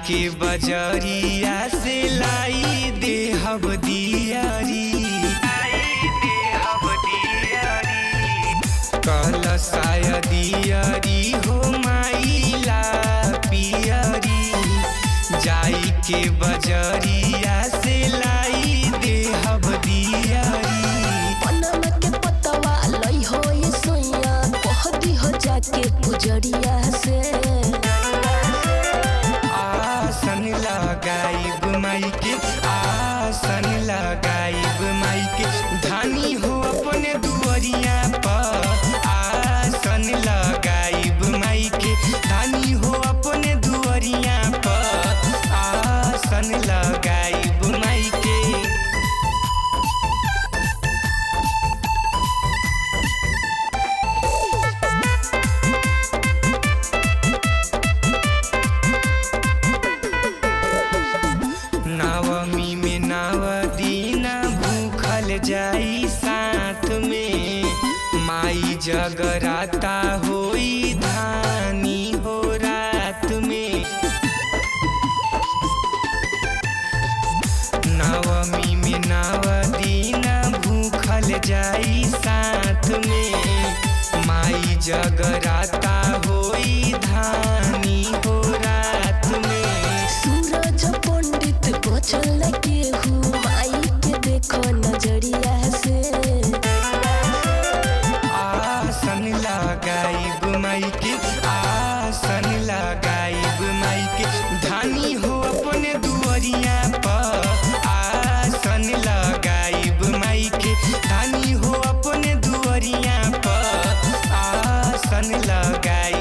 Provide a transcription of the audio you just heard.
के बजरिया से लाई देहब दियारी कल शायदियरी हो माइला पियरी जाई के बजरिया से लाई देहब दियारी पनमा के पतवा लई हो ये सोइया कहदी हो जाके पुजरिया से आसन लगाइब माई के आसन लगाइब माई के धानी हो अपने दुआरिया पर आसन लगाइब माई के धानी हो अपने दुआरिया पर आसन लगाइब माई के नवमी में नव दीना भूखल जाई साथ में माई जगराता होई धानी हो रात में नवमी में नव दीना भूखल जाई साथ में माई जगराता होई धानी हो रात में सूरज पंडित बचल केहू माई के देखो नजरिया से आसन लगाइब माई के आसन लगाइब माई के धानी हो अपने दुआरिया पर आसन लगाइब माई के धानी हो अपने दुआरिया पर आसन लगाइब